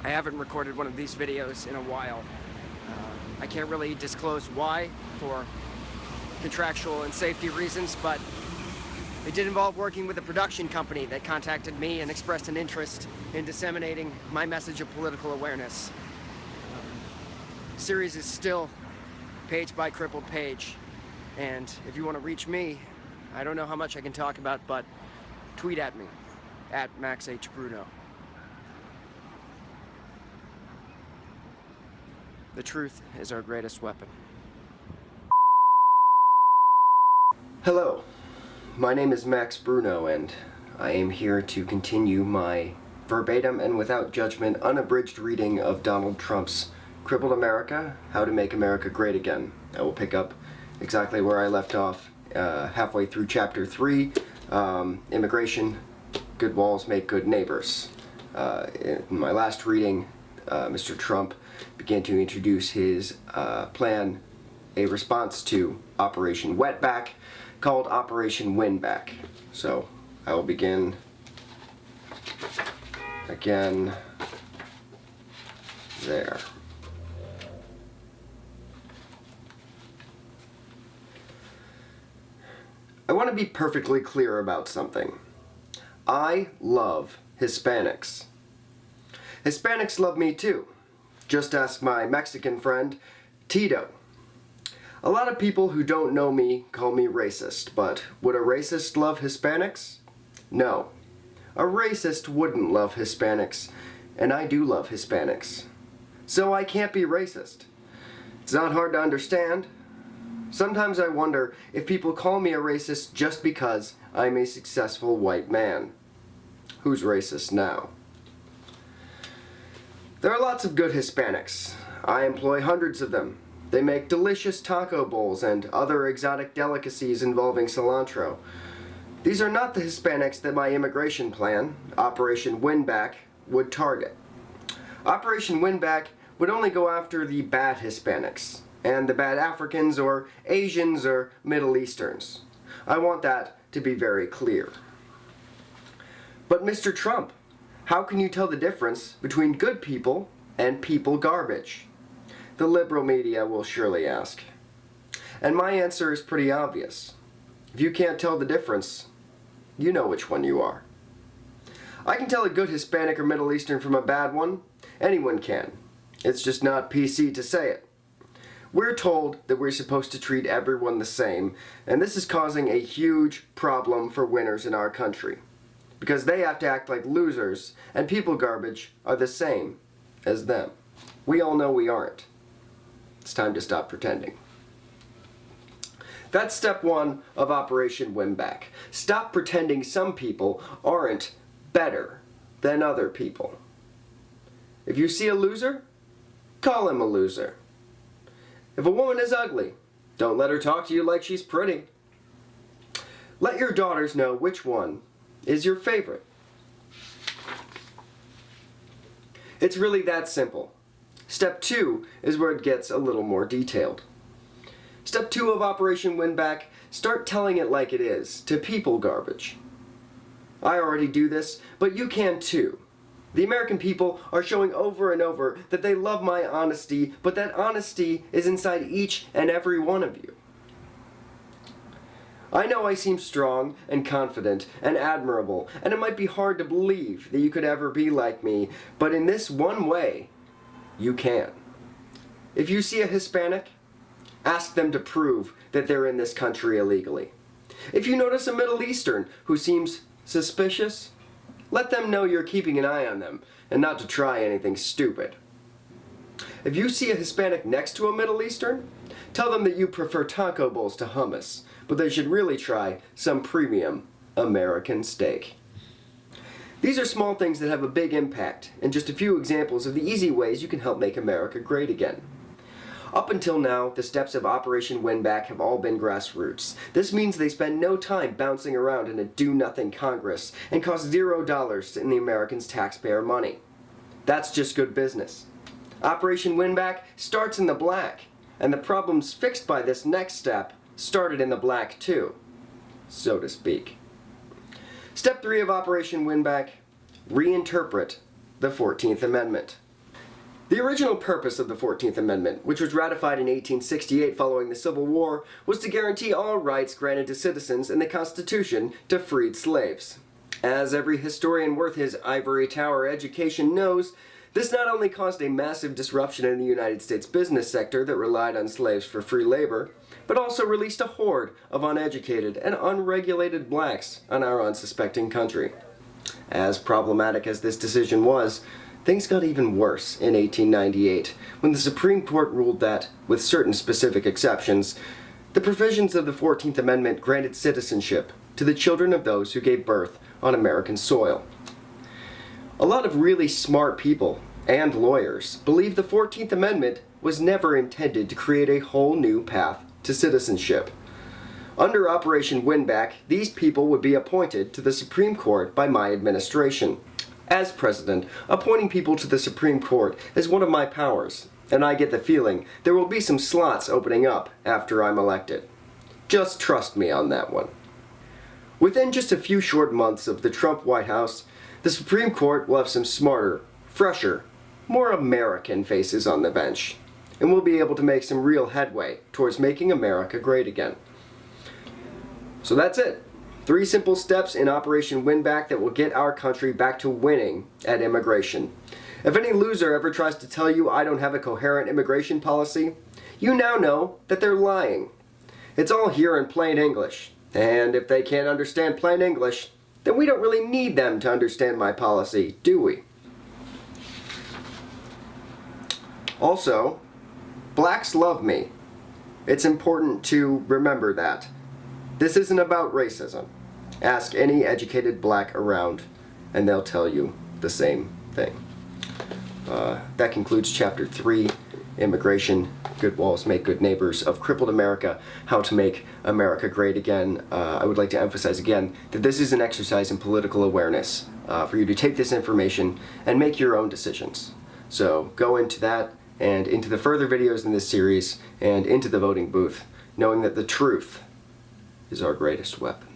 I haven't recorded one of these videos in a while. I can't really disclose why for contractual and safety reasons, but it did involve working with a production company that contacted me and expressed an interest in disseminating my message of political awareness. The series is still Page by Crippled Page, and if you want to reach me, I don't know how much I can talk about, but tweet at me, at MaxHBruno. The truth is our greatest weapon. Hello, my name is Max Bruno, and I am here to continue my verbatim and without judgment unabridged reading of Donald Trump's Crippled America, How to Make America Great Again. I will pick up exactly where I left off halfway through Chapter 3, Immigration, Good Walls Make Good Neighbors. In my last reading, Mr. Trump began to introduce his plan, a response to Operation Wetback, called Operation Winback. So I will begin again there. I want to be perfectly clear about something. I love Hispanics. Hispanics love me too. Just ask my Mexican friend, Tito. A lot of people who don't know me call me racist, but would a racist love Hispanics? No. A racist wouldn't love Hispanics, and I do love Hispanics. So I can't be racist. It's not hard to understand. Sometimes I wonder if people call me a racist just because I'm a successful white man. Who's racist now? There are lots of good Hispanics. I employ hundreds of them. They make delicious taco bowls and other exotic delicacies involving cilantro. These are not the Hispanics that my immigration plan, Operation Winback, would target. Operation Winback would only go after the bad Hispanics, and the bad Africans or Asians or Middle Easterns. I want that to be very clear. But Mr. Trump, how can you tell the difference between good people and people garbage? The liberal media will surely ask. And my answer is pretty obvious. If you can't tell the difference, you know which one you are. I can tell a good Hispanic or Middle Eastern from a bad one. Anyone can. It's just not PC to say it. We're told that we're supposed to treat everyone the same, and this is causing a huge problem for winners in our country. Because they have to act like losers, and people garbage are the same as them. We all know we aren't. It's time to stop pretending. That's step one of Operation Winback. Stop pretending some people aren't better than other people. If you see a loser, call him a loser. If a woman is ugly, don't let her talk to you like she's pretty. Let your daughters know which one is your favorite. It's really that simple. Step 2 is where it gets a little more detailed. Step 2 of Operation Winback, start telling it like it is, to people garbage. I already do this, but you can too. The American people are showing over and over that they love my honesty, but that honesty is inside each and every one of you. I know I seem strong and confident and admirable, and it might be hard to believe that you could ever be like me, but in this one way, you can. If you see a Hispanic, ask them to prove that they're in this country illegally. If you notice a Middle Eastern who seems suspicious, let them know you're keeping an eye on them and not to try anything stupid. If you see a Hispanic next to a Middle Eastern, tell them that you prefer taco bowls to hummus, but they should really try some premium American steak. These are small things that have a big impact, and just a few examples of the easy ways you can help make America great again. Up until now, the steps of Operation Winback have all been grassroots. This means they spend no time bouncing around in a do-nothing Congress and cost $0 in the Americans' taxpayer money. That's just good business. Operation Winback starts in the black, and the problems fixed by this next step started in the black too, so to speak. Step 3 of Operation Winback, reinterpret the 14th Amendment. The original purpose of the 14th Amendment, which was ratified in 1868 following the Civil War, was to guarantee all rights granted to citizens in the Constitution to freed slaves. As every historian worth his ivory tower education knows, this not only caused a massive disruption in the United States business sector that relied on slaves for free labor, but also released a horde of uneducated and unregulated blacks on our unsuspecting country. As problematic as this decision was, things got even worse in 1898, when the Supreme Court ruled that, with certain specific exceptions, the provisions of the 14th Amendment granted citizenship to the children of those who gave birth on American soil. A lot of really smart people and lawyers believe the 14th Amendment was never intended to create a whole new path to citizenship. Under Operation Winback, these people would be appointed to the Supreme Court by my administration. As president, appointing people to the Supreme Court is one of my powers, and I get the feeling there will be some slots opening up after I'm elected. Just trust me on that one. Within just a few short months of the Trump White House, the Supreme Court will have some smarter, fresher, more American faces on the bench, and we'll be able to make some real headway towards making America great again. So that's it. 3 simple steps in Operation Winback that will get our country back to winning at immigration. If any loser ever tries to tell you I don't have a coherent immigration policy, you now know that they're lying. It's all here in plain English, and if they can't understand plain English, then we don't really need them to understand my policy, do we? Also, blacks love me. It's important to remember that. This isn't about racism. Ask any educated black around, and they'll tell you the same thing. That concludes Chapter 3, Immigration, Good Walls Make Good Neighbors, of Crippled America, How to Make America Great Again. I would like to emphasize again that this is an exercise in political awareness for you to take this information and make your own decisions. So go into that and into the further videos in this series and into the voting booth, knowing that the truth is our greatest weapon.